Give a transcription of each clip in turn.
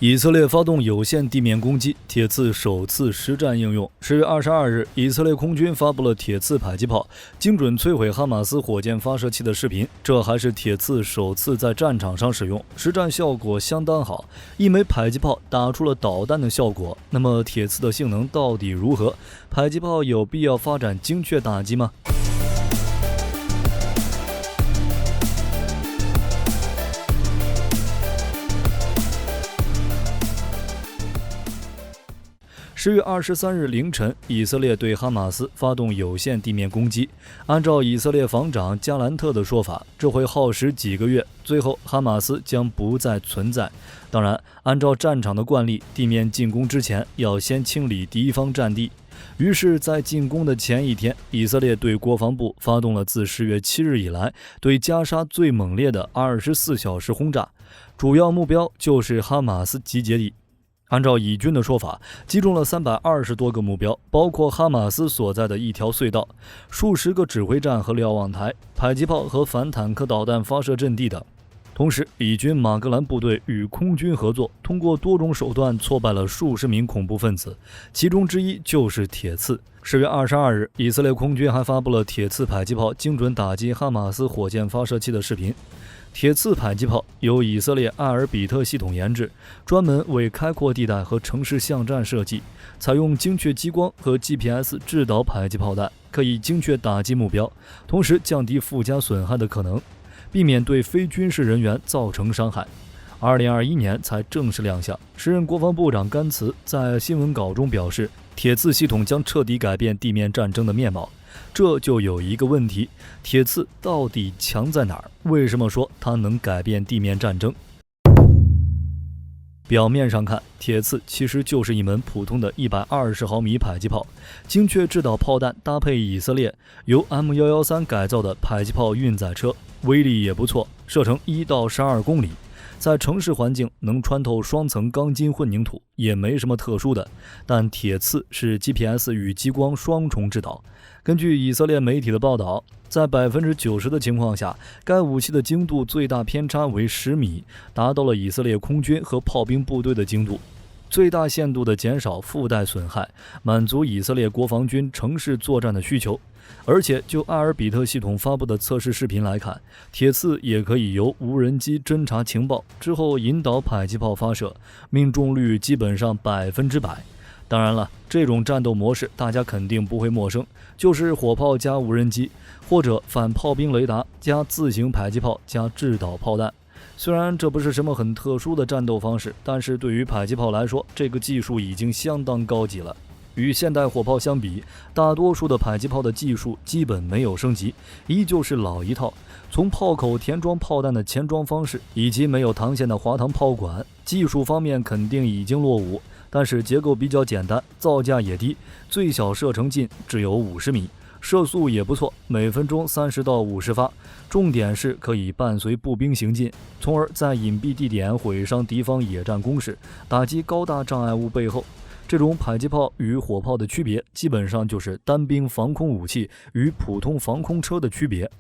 以色列发动有限地面攻击，铁刺首次实战应用。10月22日，以色列空军发布了铁刺迫击炮精准摧毁哈马斯火箭发射器的视频，这还是铁刺首次在战场上使用，实战效果相当好。一枚迫击炮打出了导弹的效果，那么铁刺的性能到底如何？迫击炮有必要发展精确打击吗？10月23日凌晨，以色列对哈马斯发动有限地面攻击。按照以色列防长加兰特的说法，这会耗时几个月，最后哈马斯将不再存在。当然，按照战场的惯例，地面进攻之前要先清理敌方战地。于是，在进攻的前一天，以色列对国防部发动了自10月7日以来对加沙最猛烈的24小时轰炸，主要目标就是哈马斯集结地。按照以军的说法，击中了320多个目标，包括哈马斯所在的一条隧道、数十个指挥站和瞭望台、迫击炮和反坦克导弹发射阵地等。同时，以军马格兰部队与空军合作，通过多种手段挫败了数十名恐怖分子，其中之一就是铁刺。10月22日，以色列空军还发布了铁刺迫击炮精准打击哈马斯火箭发射器的视频。铁刺迫击炮由以色列艾尔比特系统研制，专门为开阔地带和城市巷战设计，采用精确激光和 GPS 制导迫击炮弹，可以精确打击目标，同时降低附加损害的可能，避免对非军事人员造成伤害。2021年才正式亮相。时任国防部长甘茨在新闻稿中表示，铁刺系统将彻底改变地面战争的面貌。这就有一个问题，铁刺到底强在哪儿？为什么说它能改变地面战争？表面上看，铁刺其实就是一门普通的120毫米迫击炮，精确制导炮弹搭配以色列由 M113 改造的迫击炮运载车，威力也不错，射程1到12公里。在城市环境能穿透双层钢筋混凝土，也没什么特殊的。但铁刺是 GPS 与激光双重制导。根据以色列媒体的报道，在 90% 的情况下，该武器的精度最大偏差为10米，达到了以色列空军和炮兵部队的精度，最大限度地减少附带损害，满足以色列国防军城市作战的需求。而且就艾尔比特系统发布的测试视频来看，铁刺也可以由无人机侦察情报之后引导迫击炮发射，命中率基本上100%。当然了，这种战斗模式大家肯定不会陌生，就是火炮加无人机，或者反炮兵雷达加自行迫击炮加制导炮弹。虽然这不是什么很特殊的战斗方式，但是对于迫击炮来说，这个技术已经相当高级了。与现代火炮相比，大多数的迫击炮的技术基本没有升级，依旧是老一套。从炮口填装炮弹的填装方式，以及没有膛线的滑膛炮管，技术方面肯定已经落伍，但是结构比较简单，造价也低，最小射程径只有50米，射速也不错，每分钟30到50发。重点是可以伴随步兵行进，从而在隐蔽地点毁伤敌方野战工事，打击高大障碍物背后。这种迫击炮与火炮的区别，基本上就是单兵防空武器与普通防空车的区别。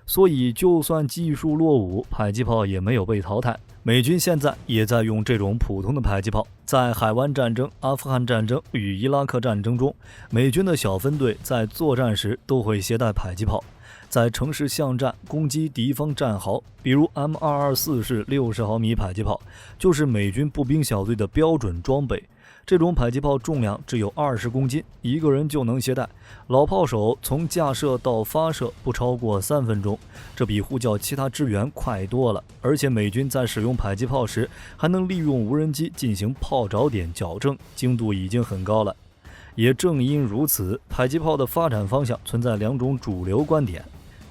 所以就算技术落伍，迫击炮也没有被淘汰。美军现在也在用这种普通的迫击炮。在海湾战争、阿富汗战争与伊拉克战争中，美军的小分队在作战时都会携带迫击炮，在城市巷战攻击敌方战壕，比如 M224 式60毫米迫击炮，就是美军步兵小队的标准装备。这种迫击炮重量只有20公斤，一个人就能携带。老炮手从架设到发射不超过3分钟，这比呼叫其他支援快多了。而且美军在使用迫击炮时，还能利用无人机进行炮着点矫正，精度已经很高了。也正因如此，迫击炮的发展方向存在2种主流观点。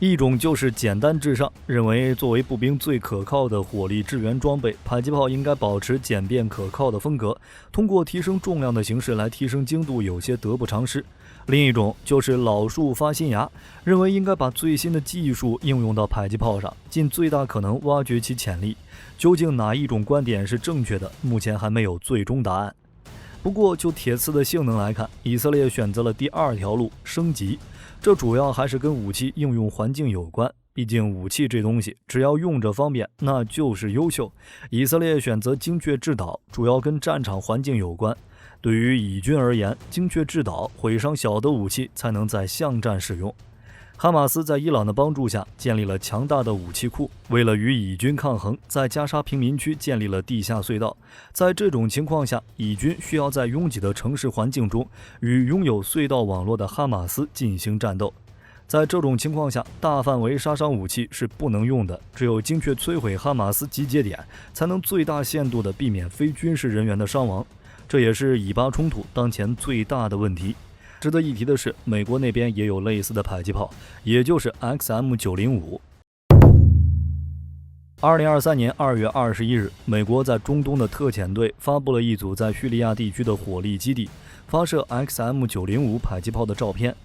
一种就是简单至上，认为作为步兵最可靠的火力支援装备，迫击炮应该保持简便可靠的风格，通过提升重量的形式来提升精度有些得不偿失。另一种就是老树发新芽，认为应该把最新的技术应用到迫击炮上，尽最大可能挖掘其潜力。究竟哪一种观点是正确的，目前还没有最终答案。不过就铁刺的性能来看，以色列选择了第2条路，升级。这主要还是跟武器应用环境有关。毕竟武器这东西，只要用着方便，那就是优秀。以色列选择精确制导，主要跟战场环境有关。对于以军而言，精确制导毁伤小的武器才能在巷战使用。哈马斯在伊朗的帮助下建立了强大的武器库，为了与以军抗衡，在加沙平民区建立了地下隧道。在这种情况下，以军需要在拥挤的城市环境中与拥有隧道网络的哈马斯进行战斗。在这种情况下，大范围杀伤武器是不能用的，只有精确摧毁哈马斯集结点，才能最大限度地避免非军事人员的伤亡。这也是以巴冲突当前最大的问题。值得一提的是，美国那边也有类似的迫击炮，也就是 XM905。2023年2月21日，美国在中东的特遣队发布了一组在叙利亚地区的火力基地发射 XM905 迫击炮的照片。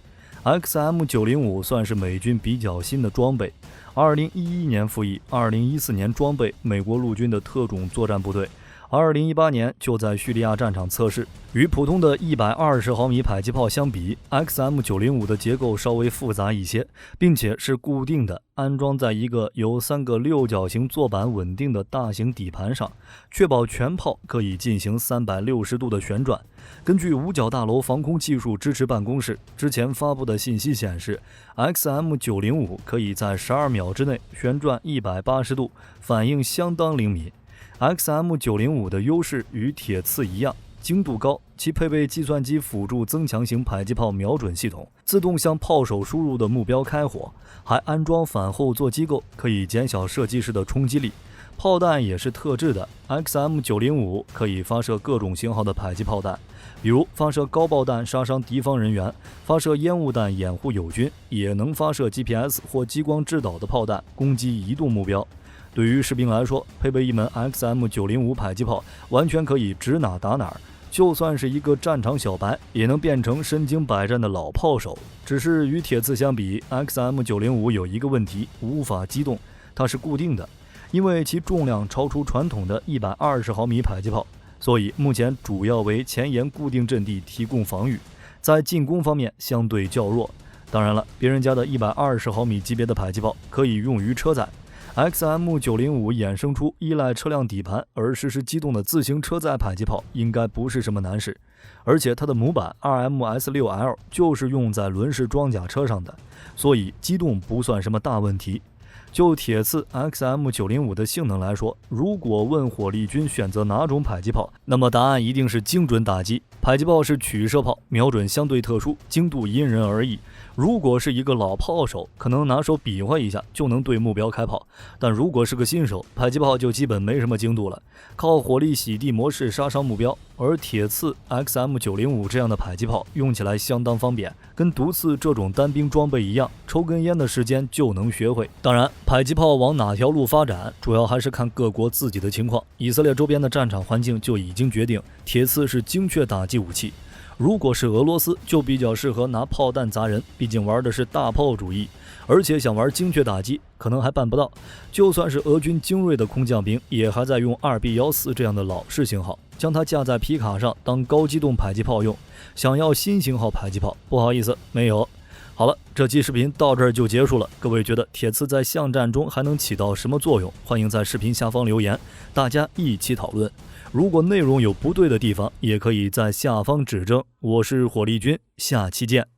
XM905 算是美军比较新的装备，2011年服役，2014年装备美国陆军的特种作战部队。2018年就在叙利亚战场测试。与普通的120毫米迫击炮相比， XM905 的结构稍微复杂一些，并且是固定的，安装在一个由3个六角形坐板稳定的大型底盘上，确保全炮可以进行360度的旋转。根据五角大楼防空技术支持办公室之前发布的信息显示， XM905 可以在12秒之内旋转180度，反应相当灵敏。XM905 的优势与铁刺一样，精度高，其配备计算机辅助增强型迫击炮瞄准系统，自动向炮手输入的目标开火，还安装反后座机构，可以减小射击时的冲击力。炮弹也是特制的， XM905 可以发射各种型号的迫击炮弹，比如发射高爆弹杀伤敌方人员，发射烟雾弹掩护友军，也能发射 GPS 或激光制导的炮弹攻击移动目标。对于士兵来说，配备一门 XM905 迫击炮，完全可以指哪打哪，就算是一个战场小白，也能变成身经百战的老炮手。只是与铁刺相比， XM905 有一个问题，无法机动，它是固定的，因为其重量超出传统的120毫米迫击炮，所以目前主要为前沿固定阵地提供防御，在进攻方面相对较弱。当然了，别人家的120毫米级别的迫击炮可以用于车载。XM905 衍生出依赖车辆底盘而实时机动的自行车载迫击炮，应该不是什么难事。而且它的模板 RMS6L 就是用在轮式装甲车上的，所以机动不算什么大问题。就铁刺 XM905 的性能来说，如果问火力军选择哪种迫击炮，那么答案一定是精准打击。迫击炮是取射炮，瞄准相对特殊，精度因人而异。如果是一个老炮手，可能拿手比划一下就能对目标开炮，但如果是个新手，迫击炮就基本没什么精度了，靠火力洗地模式杀伤目标。而铁刺 XM905 这样的迫击炮用起来相当方便，跟毒刺这种单兵装备一样，抽根烟的时间就能学会。当然，迫击炮往哪条路发展，主要还是看各国自己的情况。以色列周边的战场环境就已经决定，铁刺是精确打击武器。如果是俄罗斯，就比较适合拿炮弹砸人，毕竟玩的是大炮主义，而且想玩精确打击，可能还办不到。就算是俄军精锐的空降兵，也还在用 2B14 这样的老式型号，将它架在皮卡上当高机动迫击炮用。想要新型号迫击炮，不好意思，没有。好了，这期视频到这儿就结束了。各位觉得铁刺在巷战中还能起到什么作用？欢迎在视频下方留言，大家一起讨论。如果内容有不对的地方，也可以在下方指正。我是火力军，下期见。